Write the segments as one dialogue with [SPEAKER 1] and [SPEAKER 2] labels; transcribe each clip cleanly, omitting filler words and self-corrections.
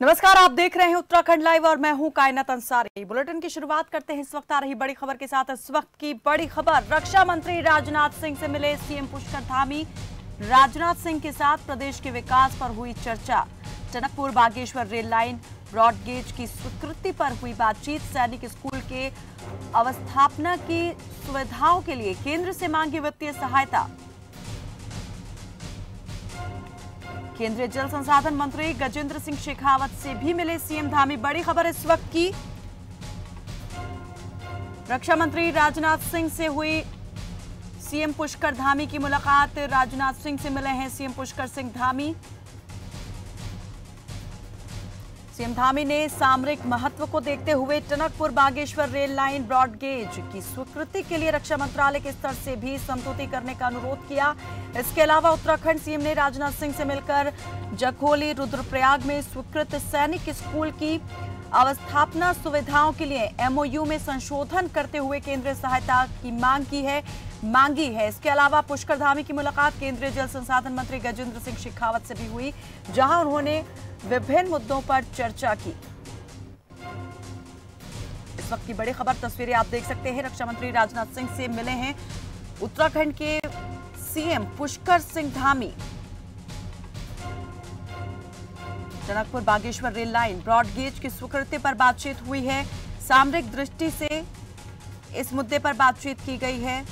[SPEAKER 1] नमस्कार, आप देख रहे हैं उत्तराखंड लाइव और मैं हूं कायनात अंसारी। बुलेटिन की शुरुआत करते हैं इस वक्त आ रही बड़ी खबर के साथ। इस वक्त की बड़ी खबर, रक्षा मंत्री राजनाथ सिंह से मिले सीएम पुष्कर धामी। राजनाथ सिंह के साथ प्रदेश के विकास पर हुई चर्चा। Tanakpur Bageshwar rail line broad gauge की स्वीकृति पर हुई बातचीत। सैनिक स्कूल के अवस्थापना की सुविधाओं के लिए केंद्र से मांगी वित्तीय सहायता। केंद्रीय जल संसाधन मंत्री गजेंद्र सिंह शेखावत से भी मिले सीएम धामी। बड़ी खबर इस वक्त की, रक्षा मंत्री राजनाथ सिंह से हुई सीएम पुष्कर धामी की मुलाकात। राजनाथ सिंह से मिले हैं सीएम पुष्कर सिंह धामी। सीएम धामी ने सामरिक महत्व को देखते हुए Tanakpur Bageshwar rail line broad gauge की स्वीकृति के लिए रक्षा मंत्रालय के स्तर से भी समझौते करने का अनुरोध किया। इसके अलावा उत्तराखंड सीएम ने राजनाथ सिंह से मिलकर जखोली रुद्रप्रयाग में स्वीकृत सैनिक स्कूल की अवस्थापना सुविधाओं के लिए एमओयू में संशोधन करते हुए केंद्रीय सहायता की मांगी है। इसके अलावा पुष्कर धामी की मुलाकात केंद्रीय जल संसाधन मंत्री गजेंद्र सिंह शेखावत से भी हुई, जहां उन्होंने विभिन्न मुद्दों पर चर्चा की। इस वक्त की बड़ी खबर, तस्वीरें आप देख सकते हैं। रक्षा मंत्री राजनाथ सिंह से मिले हैं उत्तराखंड के CM Pushkar Singh Dhami. Tanakpur Bageshwar rail line broad gauge की स्वीकृति पर बातचीत हुई है। सामरिक दृष्टि से इस मुद्दे पर बातचीत की गई है।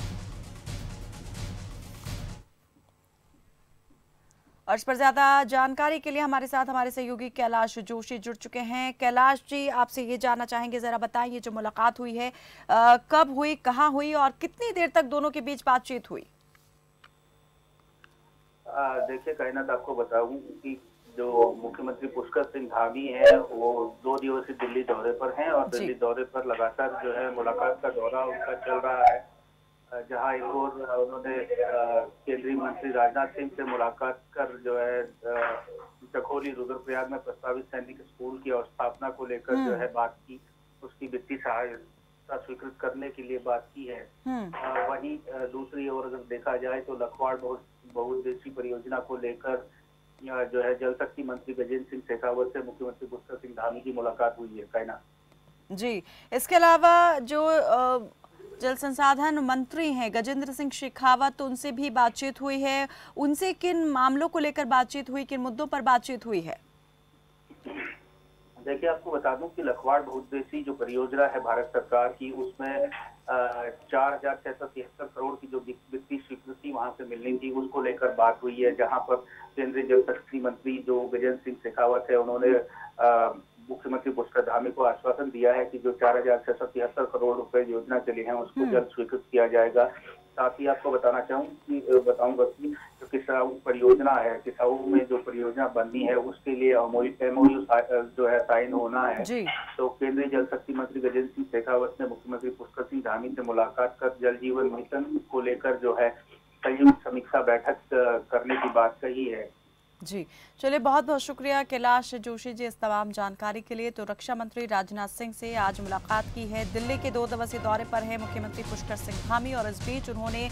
[SPEAKER 1] और इस पर ज्यादा जानकारी के लिए हमारे साथ हमारे सहयोगी कैलाश जोशी जुड़ चुके हैं। कैलाश जी, आपसे ये जानना चाहेंगे, जरा बताइए जो मुलाकात हुई है कब हुई, कहाँ हुई और कितनी देर तक दोनों के बीच बातचीत हुई?
[SPEAKER 2] देखिए कायनात, आपको बताऊं कि जो मुख्यमंत्री पुष्कर सिंह धामी है वो 2 दिवसीय दिल्ली दौरे पर हैं और दिल्ली दौरे पर लगातार जो है मुलाकात का दौरा उनका चल रहा है, जहां एक और उन्होंने केंद्रीय मंत्री राजनाथ सिंह से मुलाकात कर जो है जखोली रुद्रप्रयाग में प्रस्तावित सैनिक स्कूल की स्थापना को लेकर जो है बात की, उसकी वित्तीय सहायता स्वीकृत करने के लिए बात की है। वहीं दूसरी ओर अगर देखा जाए तो लखवाड़ बहुउद्देशीय परियोजना को लेकर जो है जल शक्ति मंत्री गजेंद्र सिंह शेखावत से मुख्यमंत्री पुष्कर सिंह धामी की मुलाकात हुई है। कायना
[SPEAKER 1] जी, इसके अलावा जो जल संसाधन मंत्री हैं गजेंद्र सिंह शेखावत, उनसे भी बातचीत हुई है। उनसे किन मामलों को लेकर बातचीत हुई, किन मुद्दों पर बातचीत हुई है?
[SPEAKER 2] देखिए, आपको बता दूं कि लखवाड़ बहुउद्देशीय जो परियोजना है भारत सरकार की, उसमें 4,673 करोड़ की जो वित्तीय स्वीकृति वहां से मिलनी थी, उसको लेकर बात हुई है। जहां पर केंद्रीय जल शक्ति मंत्री जो गजेंद्र सिंह शेखावत है, उन्होंने मुख्यमंत्री पुष्कर धामी को आश्वासन दिया है कि जो 4,673 करोड़ रुपए योजना के लिए हैं उसको जल्द स्वीकृत किया जाएगा। साथ ही आपको बताऊंगा कि जो किसाऊ परियोजना है, किसाऊ में जो परियोजना बननी है उसके लिए एमओयू जो है साइन होना है। तो केंद्रीय जल शक्ति मंत्री गजेंद्र सिंह शेखावत ने मुख्यमंत्री पुष्कर सिंह धामी से मुलाकात कर जल जीवन मिशन को लेकर जो है संयुक्त समीक्षा बैठक करने की बात कही है।
[SPEAKER 1] जी, चलिए, बहुत बहुत शुक्रिया कैलाश जोशी जी इस तमाम जानकारी के लिए। तो रक्षा मंत्री राजनाथ सिंह से आज मुलाकात की है। दिल्ली के 2 दिवसीय दौरे पर है मुख्यमंत्री पुष्कर सिंह धामी और इस बीच उन्होंने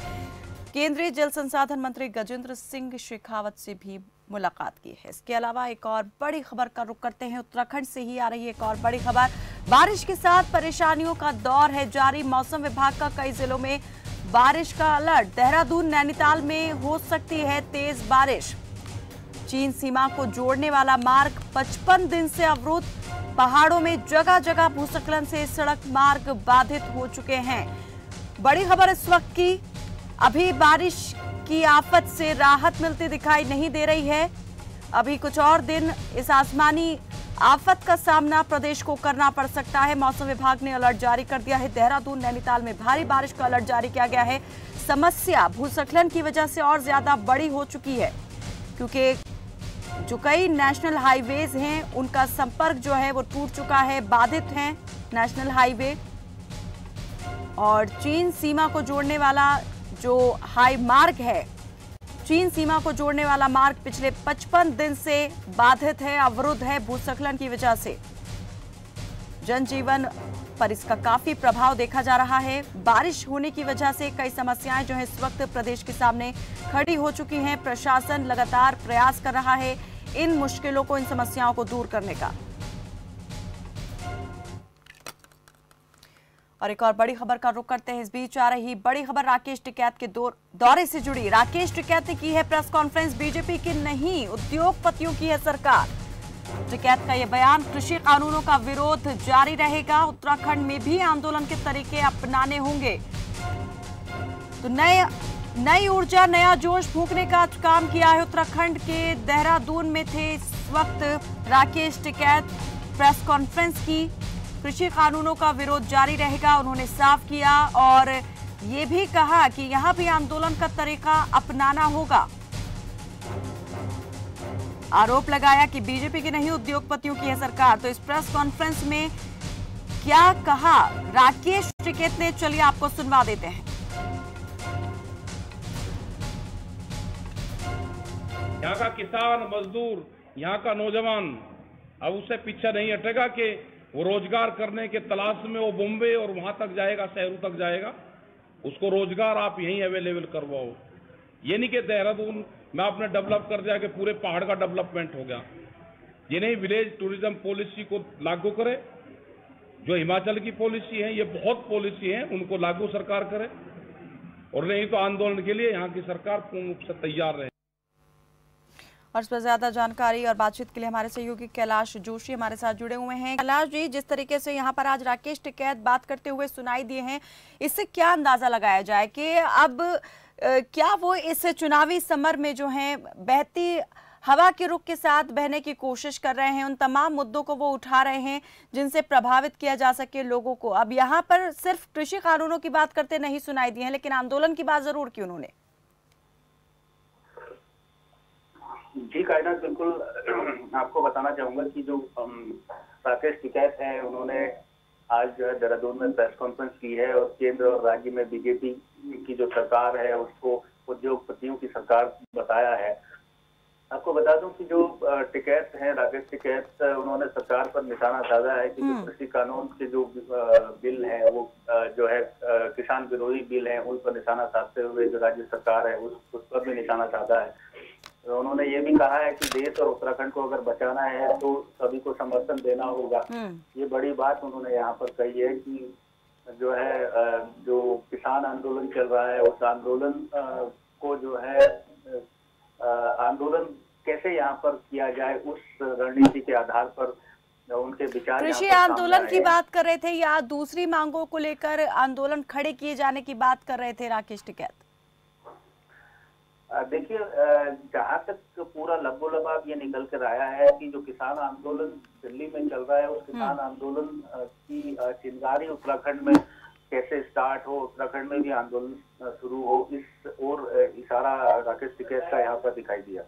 [SPEAKER 1] केंद्रीय जल संसाधन मंत्री गजेंद्र सिंह शेखावत से भी मुलाकात की है। इसके अलावा एक और बड़ी खबर का रुख करते हैं। उत्तराखंड से ही आ रही है एक और बड़ी खबर। बारिश के साथ परेशानियों का दौर है जारी। मौसम विभाग का कई जिलों में बारिश का अलर्ट। देहरादून नैनीताल में हो सकती है तेज बारिश। चीन सीमा को जोड़ने वाला मार्ग 55 दिन से अवरुद्ध। पहाड़ों में जगह जगह भूस्खलन से सड़क मार्ग बाधित हो चुके हैं। बड़ी खबर इस वक्त की, अभी बारिश की आफत से राहत मिलती दिखाई नहीं दे रही है। अभी कुछ और दिन इस आसमानी आफत का सामना प्रदेश को करना पड़ सकता है। मौसम विभाग ने अलर्ट जारी कर दिया है। देहरादून नैनीताल में भारी बारिश का अलर्ट जारी किया गया है। समस्या भूस्खलन की वजह से और ज्यादा बड़ी हो चुकी है, क्योंकि जो कई नेशनल हाईवेज हैं उनका संपर्क जो है वो टूट चुका है, बाधित हैं नेशनल हाईवे। और चीन सीमा को जोड़ने वाला जो हाई मार्ग है, चीन सीमा को जोड़ने वाला मार्ग पिछले 55 दिन से बाधित है, अवरुद्ध है भूस्खलन की वजह से। जनजीवन पर इसका काफी प्रभाव देखा जा रहा है। बारिश होने की वजह से कई समस्याएं जो है इस वक्त प्रदेश के सामने खड़ी हो चुकी हैं। प्रशासन लगातार प्रयास कर रहा है इन मुश्किलों को, इन समस्याओं को दूर करने का। और एक और बड़ी खबर का रुख करते हैं। इस बीच आ रही बड़ी खबर राकेश टिकैत के दौरे से जुड़ी। राकेश टिकैत ने की है प्रेस कॉन्फ्रेंस। बीजेपी की नहीं, उद्योगपतियों की है सरकार। टिकैत का यह बयान, कृषि कानूनों का विरोध जारी रहेगा, उत्तराखंड में भी आंदोलन के तरीके अपनाने होंगे। तो नई ऊर्जा, नया जोश फूंकने का काम किया है। उत्तराखंड के देहरादून में थे इस वक्त राकेश टिकैत, प्रेस कॉन्फ्रेंस की। कृषि कानूनों का विरोध जारी रहेगा, उन्होंने साफ किया और ये भी कहा कि यहां भी आंदोलन का तरीका अपनाना होगा। आरोप लगाया कि बीजेपी की नहीं, उद्योगपतियों की है सरकार। तो इस प्रेस कॉन्फ्रेंस में क्या कहा राकेश टिकैत ने, चलिए आपको सुनवा देते हैं।
[SPEAKER 3] यहाँ का किसान, मजदूर, यहाँ का नौजवान अब उससे पीछे नहीं हटेगा कि वो रोजगार करने के तलाश में वो बॉम्बे और वहां तक जाएगा, शहरों तक जाएगा। उसको रोजगार आप यहीं अवेलेबल करवाओ। ये नहीं कि देहरादून में आपने डेवलप कर दिया कि पूरे पहाड़ का डेवलपमेंट हो गया। ये नहीं, विलेज टूरिज्म पॉलिसी को लागू करे। जो हिमाचल की पॉलिसी है, ये बहुत पॉलिसी है, उनको लागू सरकार करे। और नहीं तो आंदोलन के लिए यहाँ की सरकार पूर्ण रूप से तैयार रहे।
[SPEAKER 1] और इस पर ज्यादा जानकारी और बातचीत के लिए हमारे सहयोगी कैलाश जोशी हमारे साथ जुड़े हुए हैं। कैलाश जी, जिस तरीके से यहाँ पर आज राकेश टिकैत बात करते हुए सुनाई दिए हैं, इससे क्या अंदाजा लगाया जाए कि अब क्या वो इस चुनावी समर में जो है बहती हवा के रुख के साथ बहने की कोशिश कर रहे हैं, उन तमाम मुद्दों को वो उठा रहे हैं जिनसे प्रभावित किया जा सके लोगों को। अब यहाँ पर सिर्फ कृषि कानूनों की बात करते नहीं सुनाई दी है, लेकिन आंदोलन की बात जरूर की उन्होंने।
[SPEAKER 2] जी कायनात, बिल्कुल आपको बताना चाहूंगा कि जो राकेश टिकैत हैं, उन्होंने आज जो है देहरादून में प्रेस कॉन्फ्रेंस की है और केंद्र और राज्य में बीजेपी की जो सरकार है उसको उद्योगपतियों की सरकार बताया है। आपको बता दूं कि जो टिकैत हैं, राकेश टिकैत, उन्होंने सरकार पर निशाना साधा है कि जो कृषि कानून के जो बिल हैं वो जो है किसान विरोधी बिल हैं, उन पर निशाना साधते हुए जो राज्य सरकार है उस पर भी निशाना साधा है। तो उन्होंने ये भी कहा है कि देश और उत्तराखंड को अगर बचाना है तो सभी को समर्थन देना होगा। ये बड़ी बात उन्होंने यहाँ पर कही है कि जो है जो किसान आंदोलन चल रहा है उस आंदोलन को जो है आंदोलन कैसे यहाँ पर किया जाए, उस रणनीति के आधार पर उनके विचार।
[SPEAKER 1] कृषि आंदोलन की बात कर रहे थे या दूसरी मांगों को लेकर आंदोलन खड़े किए जाने की बात कर रहे थे राकेश टिकैत?
[SPEAKER 2] देखिए, जहाँ तक पूरा लबोलबाब ये निकल कर आया है कि जो किसान आंदोलन दिल्ली में चल रहा है, उस किसान आंदोलन की चिंगारी उत्तराखंड में कैसे स्टार्ट हो, उत्तराखंड में भी आंदोलन शुरू हो, इस और इशारा राकेश टिकैत का यहाँ पर दिखाई दिया।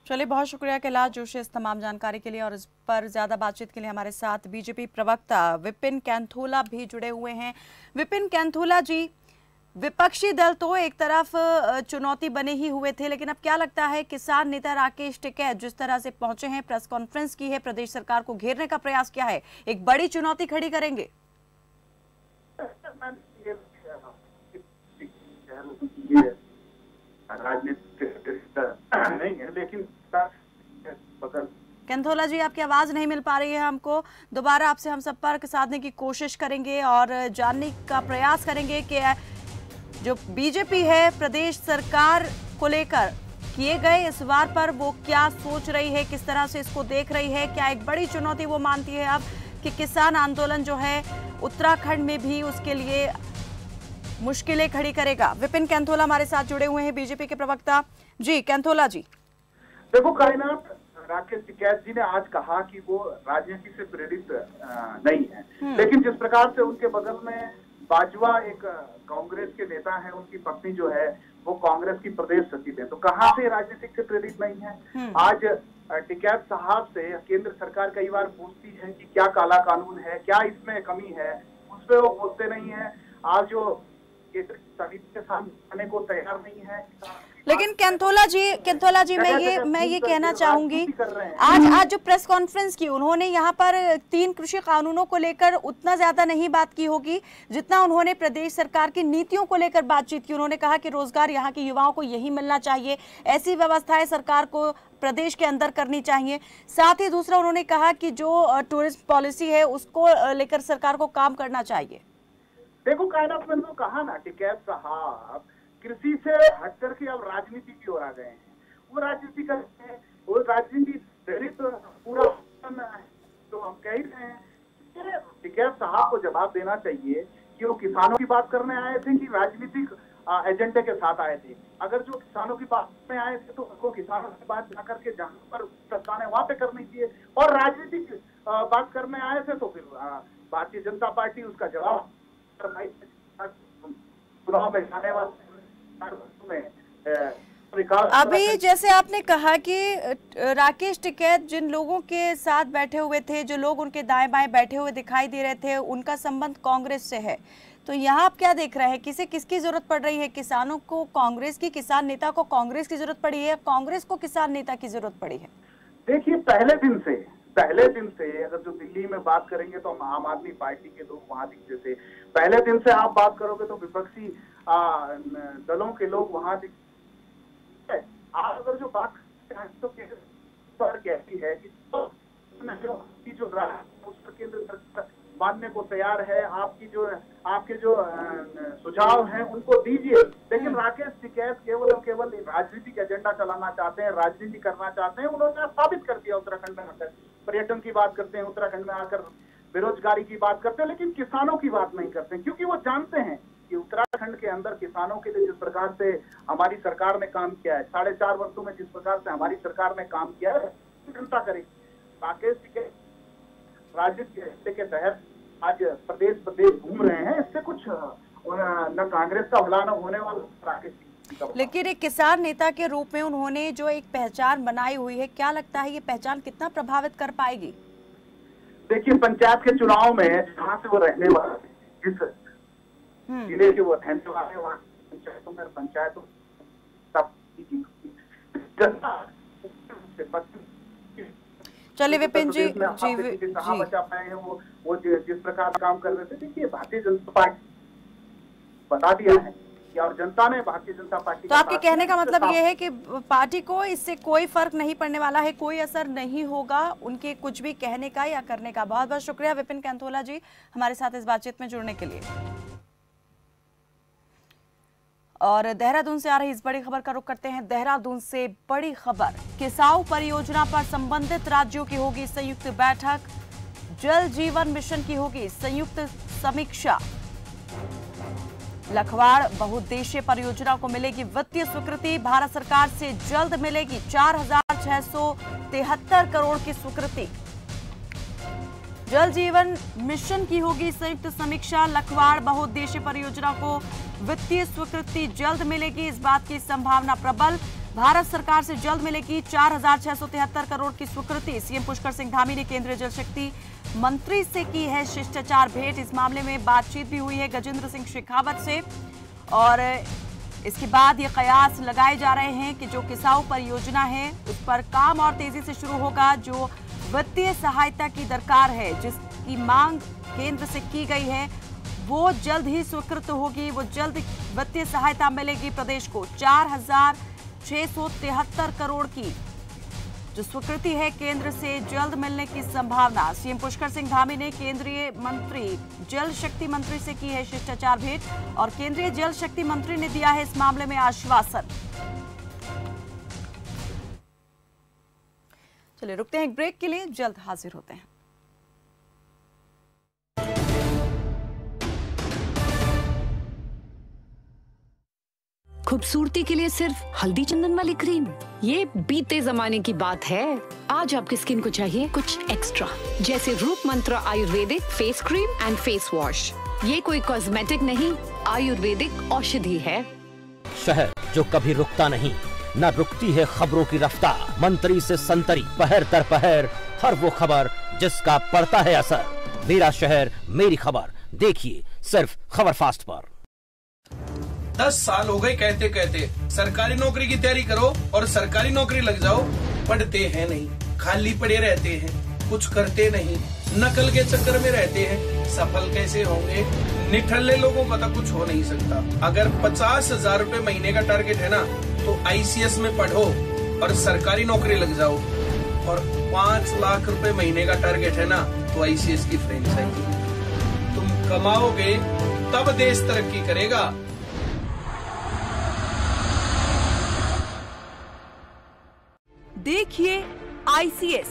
[SPEAKER 1] चलिए, बहुत शुक्रिया कैलाश जोशी इस तमाम जानकारी के लिए। और इस पर ज्यादा बातचीत के लिए हमारे साथ बीजेपी प्रवक्ता विपिन कैंथोला भी जुड़े हुए हैं। विपिन कैंथोला जी, विपक्षी दल तो एक तरफ चुनौती बने ही हुए थे, लेकिन अब क्या लगता है किसान नेता राकेश टिकैत जिस तरह से पहुंचे हैं, प्रेस कॉन्फ्रेंस की है, प्रदेश सरकार को घेरने का प्रयास किया है, एक बड़ी चुनौती खड़ी करेंगे?
[SPEAKER 4] नहीं है, लेकिन
[SPEAKER 1] कैंथोला जी, आपकी आवाज नहीं मिल पा रही है हमको। दोबारा आपसे हम संपर्क साधने की कोशिश करेंगे और जानने का प्रयास करेंगे कि जो बीजेपी है प्रदेश सरकार को लेकर किए गए इस वार पर वो क्या सोच रही है, किस तरह से इसको देख रही है। क्या एक बड़ी चुनौती वो मानती है अब कि किसान आंदोलन जो है उत्तराखंड में भी उसके लिए मुश्किलें खड़ी करेगा? विपिन कैंथोला हमारे साथ जुड़े हुए हैं, बीजेपी के प्रवक्ता। जी कैंथोला जी,
[SPEAKER 4] देखो कायनात, राकेश टिकैत जी ने आज कहा कि वो राजनीति से प्रेरित नहीं है, लेकिन जिस प्रकार से उनके बगल में बाजवा एक कांग्रेस के नेता है, उनकी पत्नी जो है वो कांग्रेस की प्रदेश सचिव है, तो कहाँ से राजनीतिक से प्रेरित नहीं है? आज टिकैत साहब से केंद्र सरकार कई बार पूछती है कि क्या काला कानून है, क्या इसमें कमी है, उस पर वो बोलते नहीं है। आज जो समिति के सामने आने को तैयार नहीं है।
[SPEAKER 1] लेकिन कैंथोला जी मैं ये कहना चाहूंगी, आज जो प्रेस कॉन्फ्रेंस की उन्होंने यहाँ पर 3 कृषि कानूनों को लेकर उतना ज्यादा नहीं बात की होगी जितना उन्होंने प्रदेश सरकार की नीतियों को लेकर बातचीत की। उन्होंने कहा कि रोजगार यहाँ के युवाओं को यही मिलना चाहिए, ऐसी व्यवस्थाएं सरकार को प्रदेश के अंदर करनी चाहिए। साथ ही दूसरा उन्होंने कहा कि जो टूरिस्ट पॉलिसी है उसको लेकर सरकार को काम करना चाहिए।
[SPEAKER 4] देखो कायनात, मैंने तो कहा ना कि कैफ साहब कृषि से हट करके अब राजनीति की ओर आ गए हैं। वो राजनीति करते हैं, वो राजनीति प्रेरित पूरा तो हम कह ही रहे हैं। टिकैत साहब को जवाब देना चाहिए कि वो किसानों की बात करने आए थे कि राजनीतिक एजेंडे के साथ आए थे। अगर जो किसानों की बात में आए थे तो उनको किसानों की बात जा करके जहाँ पर प्रस्ताव है वहां पे करनी चाहिए, और राजनीतिक बात करने आए थे तो फिर भारतीय जनता पार्टी उसका जवाब चुनाव में जाने वाले
[SPEAKER 1] अभी जैसे आपने कहा कि राकेश टिकैत जिन लोगों के साथ बैठे हुए थे, जो लोग उनके दाएं बाएं बैठे हुए दिखाई दे रहे थे, उनका संबंध कांग्रेस से है। तो यहाँ आप क्या देख रहे हैं, किसकी जरूरत पड़ रही है? किसानों को कांग्रेस की, किसान नेता को कांग्रेस की जरूरत पड़ी है, कांग्रेस को किसान नेता की जरूरत पड़ी है?
[SPEAKER 4] देखिए पहले दिन से अगर जो दिल्ली में बात करेंगे तो आम आदमी पार्टी के लोग वहां दिखते थे। पहले दिन से आप बात करोगे तो विपक्षी दलों के लोग वहां दिखते हैं। आप अगर जो बात करते हैं तो कहती है कि जो उस पर केंद्र सरकार मानने को तैयार है। आपके जो सुझाव हैं उनको दीजिए, लेकिन राकेश टिकैत केवल राजनीतिक एजेंडा चलाना चाहते हैं, राजनीति करना चाहते हैं। उन्होंने साबित कर दिया उत्तराखंड में आकर, पर्यटन की बात करते हैं, उत्तराखंड में आकर बेरोजगारी की बात करते हैं, लेकिन किसानों की बात नहीं करते हैं, क्योंकि वो जानते हैं कि उत्तराखंड के अंदर किसानों के लिए जिस प्रकार से हमारी सरकार ने काम किया है, 4.5 वर्षों में जिस प्रकार से हमारी सरकार ने काम किया है, चिंता करेगी। राकेश टिकैत राजनीति के तहत आज प्रदेश घूम रहे हैं, इससे कुछ न कांग्रेस का भला न होने वाला राकेश।
[SPEAKER 1] लेकिन एक किसान नेता के रूप में उन्होंने जो एक पहचान बनाई हुई है, क्या लगता है ये पहचान कितना प्रभावित कर पाएगी?
[SPEAKER 4] देखिए पंचायत के चुनाव में जहाँ से वो रहने वाले, जिस जिले के वो रहने वाले, वहाँ पंचायतों में पंचायतों
[SPEAKER 1] चलिए विपिन जी
[SPEAKER 4] बचा पाए हैं वो जिस प्रकार काम कर रहे थे। देखिए भारतीय जनता पार्टी बता दिया है कि और जनता ने भारतीय जनता पार्टी।
[SPEAKER 1] तो आपके कहने का मतलब ये है कि पार्टी को इससे कोई फर्क नहीं पड़ने वाला है, कोई असर नहीं होगा उनके कुछ भी कहने का या करने का। बहुत बहुत शुक्रिया विपिन कैंथोला जी हमारे साथ इस बातचीत में जुड़ने के लिए। और देहरादून से आ रही इस बड़ी खबर का रुख करते हैं। देहरादून से बड़ी खबर, किसाऊ परियोजना पर संबंधित राज्यों की होगी संयुक्त बैठक, जल जीवन मिशन की होगी संयुक्त समीक्षा। लखवाड़ बहुउद्देशीय परियोजना को मिलेगी वित्तीय स्वीकृति, भारत सरकार से जल्द मिलेगी 4,673 करोड़ की स्वीकृति। जल जीवन मिशन की होगी संयुक्त समीक्षा, लखवाड़ बहुउद्देशीय परियोजना को वित्तीय स्वीकृति जल्द मिलेगी, इस बात की संभावना प्रबल। भारत सरकार से जल्द मिलेगी 4,673 करोड़ की स्वीकृति। सीएम पुष्कर सिंह धामी ने केंद्रीय जल शक्ति मंत्री से की है शिष्टाचार भेंट, इस मामले में बातचीत भी हुई है गजेंद्र सिंह शेखावत से। और इसके बाद ये कयास लगाए जा रहे हैं कि जो किसाऊ परियोजना है उस पर काम और तेजी से शुरू होगा। जो वित्तीय सहायता की दरकार है, जिसकी मांग केंद्र से की गई है, वो जल्द ही स्वीकृत होगी, वो जल्द वित्तीय सहायता मिलेगी प्रदेश को। 4,673 करोड़ की जो स्वीकृति है केंद्र से जल्द मिलने की संभावना। सीएम पुष्कर सिंह धामी ने केंद्रीय मंत्री जल शक्ति मंत्री से की है शिष्टाचार भेंट और केंद्रीय जल शक्ति मंत्री ने दिया है इस मामले में आश्वासन। चलिए रुकते हैं एक ब्रेक के लिए, जल्द हाजिर होते हैं।
[SPEAKER 5] खूबसूरती के लिए सिर्फ हल्दी चंदन वाली क्रीम, ये बीते जमाने की बात है। आज आपकी स्किन को चाहिए कुछ एक्स्ट्रा, जैसे रूप मंत्र Ayurvedic face cream and face wash. ये कोई कॉस्मेटिक नहीं, आयुर्वेदिक औषधि है।
[SPEAKER 6] शहर जो कभी रुकता नहीं, न रुकती है खबरों की रफ्तार। मंत्री से संतरी, पहर दर पहर, हर वो खबर जिसका पड़ता है असर। मेरा शहर मेरी खबर, देखिए सिर्फ खबर फास्ट पर।
[SPEAKER 7] 10 साल हो गए कहते कहते सरकारी नौकरी की तैयारी करो और सरकारी नौकरी लग जाओ। पढ़ते हैं नहीं, खाली पड़े रहते हैं, कुछ करते नहीं, नकल के चक्कर में रहते हैं, सफल कैसे होंगे? निठल्ले लोगों का तो कुछ हो नहीं सकता। अगर 50,000 रुपए महीने का टारगेट है ना, तो ICS में पढ़ो और सरकारी नौकरी लग जाओ। और 5 लाख रुपए महीने का टारगेट है ना, तो ICS की फ्रेंचाइजी तुम कमाओगे तब देश तरक्की करेगा।
[SPEAKER 1] देखिए ICS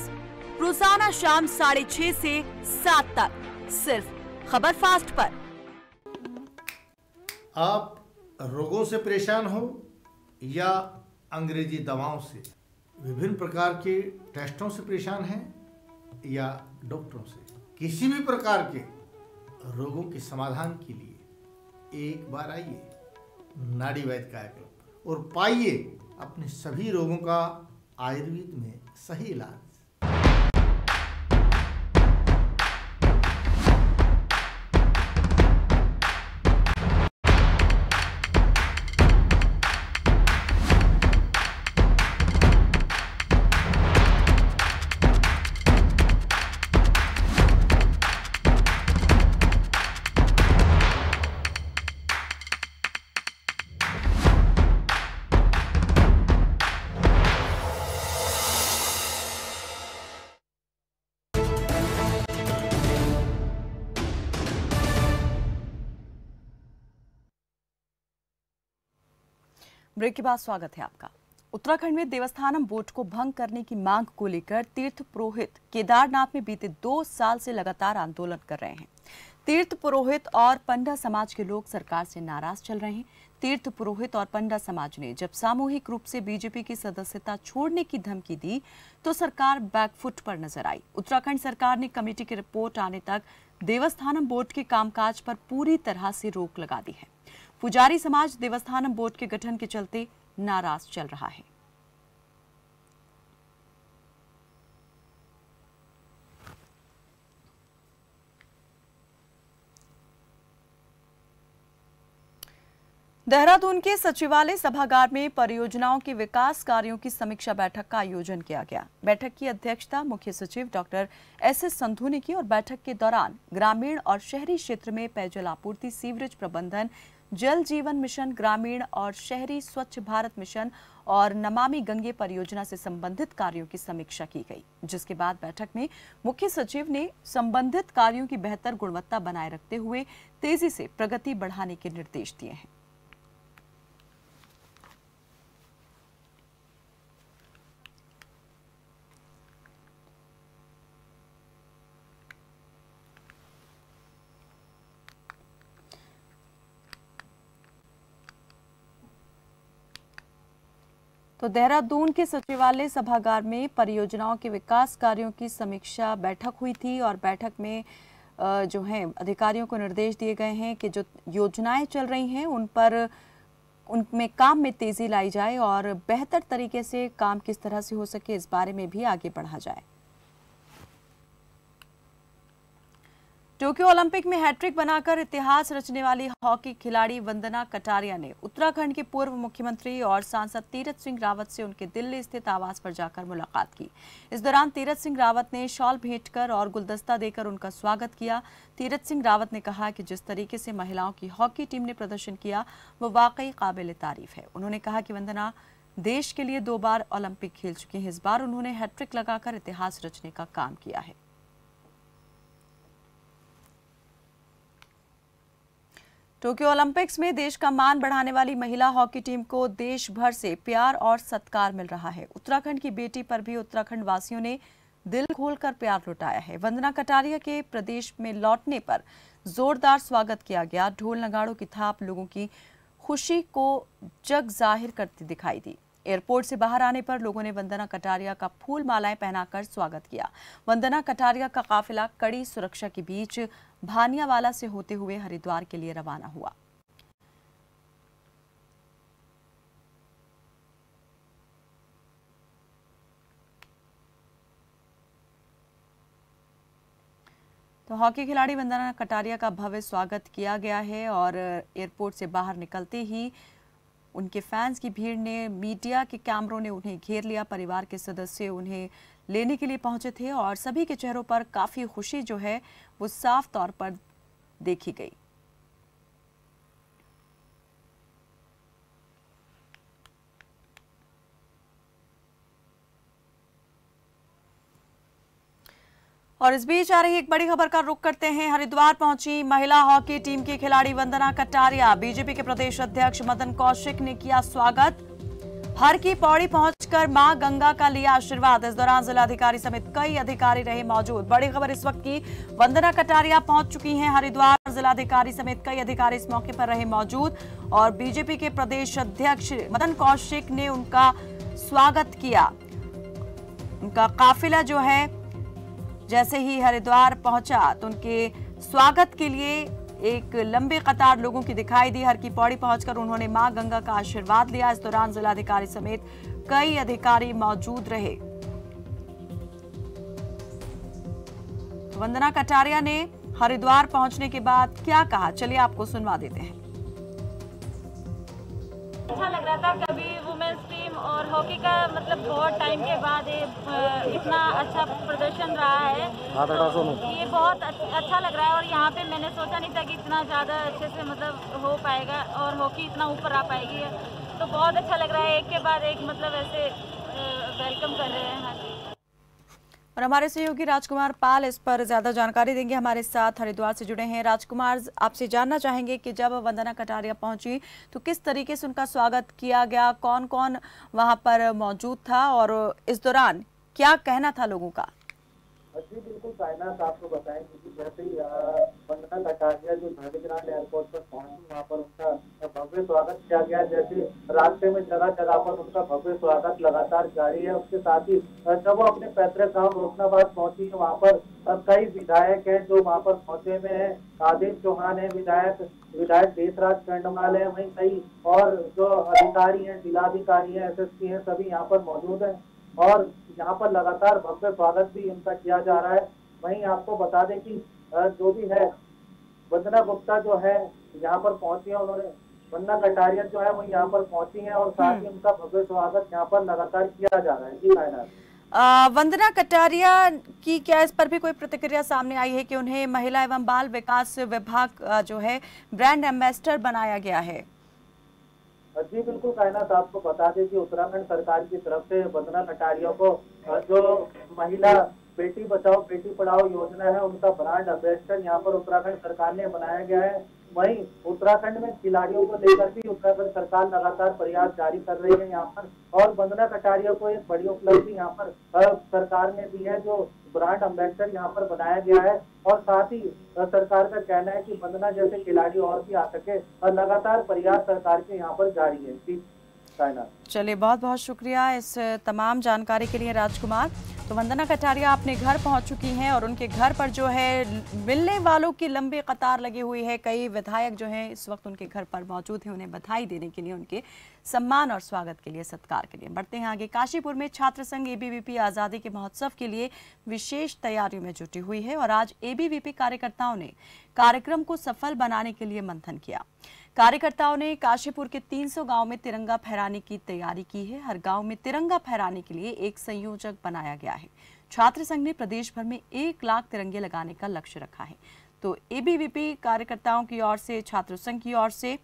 [SPEAKER 1] रोजाना शाम 6:30 से 7 तक सिर्फ खबर फास्ट पर।
[SPEAKER 8] आप रोगों से परेशान हो या अंग्रेजी दवाओं से, विभिन्न प्रकार के टेस्टों से परेशान हैं या डॉक्टरों से, किसी भी प्रकार के रोगों के समाधान के लिए एक बार आइए नाड़ी वैद्य कायाकल्प और पाइए अपने सभी रोगों का आयुर्वेद में सही इलाज।
[SPEAKER 1] ब्रेक के बाद स्वागत है आपका। उत्तराखंड में देवस्थानम बोर्ड को भंग करने की मांग को लेकर तीर्थ पुरोहित केदारनाथ में बीते 2 साल से लगातार आंदोलन कर रहे हैं। तीर्थ पुरोहित और पंडा समाज के लोग सरकार से नाराज चल रहे हैं। तीर्थ पुरोहित और पंडा समाज ने जब सामूहिक रूप से बीजेपी की सदस्यता छोड़ने की धमकी दी तो सरकार बैकफुट पर नजर आई। उत्तराखंड सरकार ने कमेटी की रिपोर्ट आने तक देवस्थानम बोर्ड के कामकाज पर पूरी तरह से रोक लगा दी है। पुजारी समाज देवस्थानम बोर्ड के गठन के चलते नाराज चल रहा है। देहरादून के सचिवालय सभागार में परियोजनाओं के विकास कार्यों की समीक्षा बैठक का आयोजन किया गया। बैठक की अध्यक्षता मुख्य सचिव डॉक्टर SS संधू ने की और बैठक के दौरान ग्रामीण और शहरी क्षेत्र में पेयजल आपूर्ति, सीवरेज प्रबंधन, जल जीवन मिशन, ग्रामीण और शहरी स्वच्छ भारत मिशन और नमामि गंगे परियोजना से संबंधित कार्यों की समीक्षा की गई, जिसके बाद बैठक में मुख्य सचिव ने संबंधित कार्यों की बेहतर गुणवत्ता बनाए रखते हुए तेजी से प्रगति बढ़ाने के निर्देश दिए हैं। तो देहरादून के सचिवालय सभागार में परियोजनाओं के विकास कार्यों की समीक्षा बैठक हुई थी और बैठक में जो है अधिकारियों को निर्देश दिए गए हैं कि जो योजनाएं चल रही हैं उनमें काम में तेजी लाई जाए और बेहतर तरीके से काम किस तरह से हो सके इस बारे में भी आगे बढ़ा जाए। टोक्यो ओलंपिक में हैट्रिक बनाकर इतिहास रचने वाली हॉकी खिलाड़ी वंदना कटारिया ने उत्तराखंड के पूर्व मुख्यमंत्री और सांसद तीरथ सिंह रावत से उनके दिल्ली स्थित आवास पर जाकर मुलाकात की। इस दौरान तीरथ सिंह रावत ने शॉल भेंट कर और गुलदस्ता देकर उनका स्वागत किया। तीरथ सिंह रावत ने कहा कि जिस तरीके से महिलाओं की हॉकी टीम ने प्रदर्शन किया वो वाकई काबिल तारीफ है। उन्होंने कहा कि वंदना देश के लिए 2 बार ओलंपिक खेल चुकी हैं। इस बार उन्होंने हैट्रिक लगाकर इतिहास रचने का काम किया है। टोक्यो ओलंपिक्स में देश का मान बढ़ाने वाली महिला हॉकी टीम को देश भर से प्यार और सत्कार मिल रहा है। उत्तराखंड की बेटी पर भी उत्तराखंड वासियों ने दिल खोलकर प्यार लुटाया है। वंदना कटारिया के प्रदेश में लौटने पर जोरदार स्वागत किया गया। ढोल नगाड़ों की थाप लोगों की खुशी को जग जाहिर करती दिखाई दी। एयरपोर्ट से बाहर आने पर लोगों ने वंदना कटारिया का फूल मालाएं पहनाकर स्वागत किया। वंदना कटारिया का काफिला कड़ी सुरक्षा के बीच भानियावाला से होते हुए हरिद्वार के लिए रवाना हुआ। तो हॉकी खिलाड़ी वंदना कटारिया का भव्य स्वागत किया गया है और एयरपोर्ट से बाहर निकलते ही उनके फैंस की भीड़ ने, मीडिया के कैमरों ने उन्हें घेर लिया। परिवार के सदस्य उन्हें लेने के लिए पहुंचे थे और सभी के चेहरों पर काफी खुशी जो है वो साफ तौर पर देखी गई। और इस बीच आ रही एक बड़ी खबर का रुख करते हैं। हरिद्वार पहुंची महिला हॉकी टीम की खिलाड़ी वंदना कटारिया। बीजेपी के प्रदेश अध्यक्ष मदन कौशिक ने किया स्वागत। हर की पौड़ी पहुंचकर मां गंगा का लिया आशीर्वाद। इस दौरान जिलाधिकारी समेत कई अधिकारी रहे मौजूद। बड़ी खबर इस वक्त की, वंदना कटारिया पहुंच चुकी हैं हरिद्वार। जिलाधिकारी समेत कई अधिकारी इस मौके पर रहे मौजूद और बीजेपी के प्रदेश अध्यक्ष मदन कौशिक ने उनका स्वागत किया। उनका काफिला जो है जैसे ही हरिद्वार पहुंचा तो उनके स्वागत के लिए एक लंबी कतार लोगों की दिखाई दी। हर की पौड़ी पहुंचकर उन्होंने मां गंगा का आशीर्वाद लिया। इस दौरान जिलाधिकारी समेत कई अधिकारी मौजूद रहे। वंदना कटारिया ने हरिद्वार पहुंचने के बाद क्या कहा, चलिए आपको सुनवा देते हैं।
[SPEAKER 9] अच्छा लग रहा था, कभी वुमेन्स टीम और हॉकी का मतलब बहुत टाइम के बाद इतना अच्छा प्रदर्शन रहा है, ये बहुत अच्छा लग रहा है। और यहाँ पे मैंने सोचा नहीं था कि इतना ज़्यादा अच्छे से मतलब हो पाएगा और हॉकी इतना ऊपर आ पाएगी, तो बहुत अच्छा लग रहा है। एक के बाद एक मतलब ऐसे वेलकम कर रहे हैं।
[SPEAKER 1] और हमारे सहयोगी राजकुमार पाल इस पर ज्यादा जानकारी देंगे, हमारे साथ हरिद्वार से जुड़े हैं। राजकुमार, आपसे जानना चाहेंगे कि जब वंदना कटारिया पहुंची तो किस तरीके से उनका स्वागत किया गया, कौन कौन वहां पर मौजूद था और इस दौरान क्या कहना था लोगों का?
[SPEAKER 10] जी बिल्कुल कायनात, आपको बताएं कि जैसे ही वंदना कटारिया जो झाड़ीग्राम एयरपोर्ट पर पहुंची, वहाँ पर उनका भव्य स्वागत किया गया। जैसे रास्ते में जगह जगह पर उनका भव्य स्वागत लगातार जारी है। उसके साथ ही जब वो अपने पैतृक गांव रोशनाबाद पहुंची, वहाँ पर कई विधायक हैं जो वहाँ पर पहुंचे हुए हैं। आदिल चौहान है विधायक देशराज कर्णमाल है, वहीं कई और जो अधिकारी हैं, जिलाधिकारी हैं, SSP हैं, सभी यहाँ पर मौजूद हैं और यहाँ पर लगातार भव्य स्वागत भी उनका किया जा रहा है। वहीं आपको बता दें कि जो भी है वंदना गुप्ता जो है यहाँ पर पहुंची है, उन्होंने वंदना कटारिया जो है वो यहाँ पर पहुंची है और साथ ही उनका भव्य स्वागत यहाँ पर लगातार किया जा रहा है। जी कायनात,
[SPEAKER 1] वंदना कटारिया की क्या इस पर भी कोई प्रतिक्रिया सामने आई है कि उन्हें महिला एवं बाल विकास विभाग जो है ब्रांड एम्बेसडर बनाया गया है?
[SPEAKER 10] जी बिल्कुल कायनात, आपको बता दें कि उत्तराखंड सरकार की तरफ से वंदना कटारिया को जो महिला बेटी बचाओ बेटी पढ़ाओ योजना है उनका ब्रांड एम्बेसडर यहाँ पर उत्तराखंड सरकार ने बनाया गया है। वहीं उत्तराखंड में खिलाड़ियों को लेकर भी उत्तराखंड सरकार लगातार प्रयास जारी कर रही है यहाँ पर, और वंदना कटारिया को एक बड़ी उपलब्धि यहाँ पर सरकार ने दी है, जो ब्रांड एम्बेसडर यहाँ पर बनाया गया है। और साथ ही सरकार का कहना है कि वंदना जैसे खिलाड़ी और भी आ सके और लगातार प्रयास सरकार के यहाँ पर जारी है।
[SPEAKER 1] चलिए, बहुत बहुत शुक्रिया इस तमाम जानकारी के लिए राजकुमार। तो वंदना कटारिया अपने घर पहुंच चुकी हैं और उनके घर पर जो है मिलने वालों की लंबी कतार लगी हुई है। कई विधायक जो हैं इस वक्त उनके घर पर मौजूद हैं, उन्हें बधाई देने के लिए, उनके सम्मान और स्वागत के लिए, सत्कार के लिए। बढ़ते हैं आगे। काशीपुर में छात्र संघ ABVP आज़ादी के महोत्सव के लिए विशेष तैयारियों में जुटी हुई है और आज ABVP कार्यकर्ताओं ने कार्यक्रम को सफल बनाने के लिए मंथन किया। कार्यकर्ताओं ने काशीपुर के 300 गांव में तिरंगा फहराने की तैयारी की है। हर गांव में तिरंगा फहराने के लिए एक संयोजक बनाया गया है। छात्र संघ ने प्रदेश भर में 1 लाख तिरंगे लगाने का लक्ष्य रखा है। तो ABVP कार्यकर्ताओं की ओर से, छात्र संघ की ओर से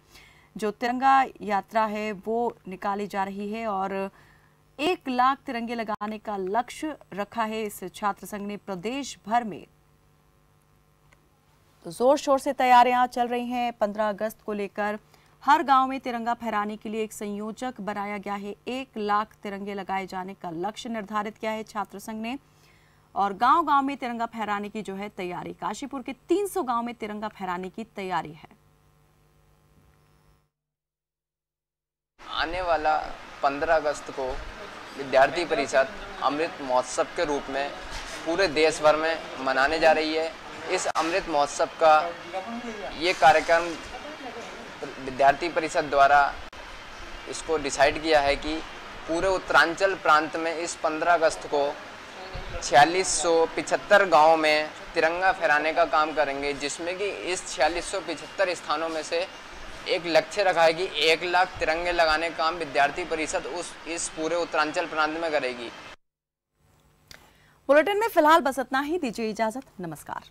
[SPEAKER 1] जो तिरंगा यात्रा है वो निकाली जा रही है और 1 लाख तिरंगे लगाने का लक्ष्य रखा है इस छात्र संघ ने प्रदेश भर में। तो जोर शोर से तैयारियां चल रही हैं। 15 अगस्त को लेकर हर गांव में तिरंगा फहराने के लिए एक संयोजक बनाया गया है। 1 लाख तिरंगे लगाए जाने का लक्ष्य निर्धारित किया है छात्र संघ ने और गांव-गांव में तिरंगा फहराने की जो है तैयारी। काशीपुर के 300 गांव में तिरंगा फहराने की तैयारी है।
[SPEAKER 11] आने वाला 15 अगस्त को विद्यार्थी परिषद अमृत महोत्सव के रूप में पूरे देश भर में मनाने जा रही है। इस अमृत महोत्सव का ये कार्यक्रम विद्यार्थी परिषद द्वारा इसको डिसाइड किया है कि पूरे उत्तरांचल प्रांत में इस 15 अगस्त को 4675 गाँव में तिरंगा फहराने का काम करेंगे, जिसमें कि इस 4675 स्थानों में से एक लक्ष्य रखा है कि 1 लाख तिरंगे लगाने का काम विद्यार्थी परिषद इस पूरे उत्तरांचल प्रांत में करेगी।
[SPEAKER 1] बुलेटिन में फिलहाल बस इतना ही। दीजिए इजाजत। नमस्कार।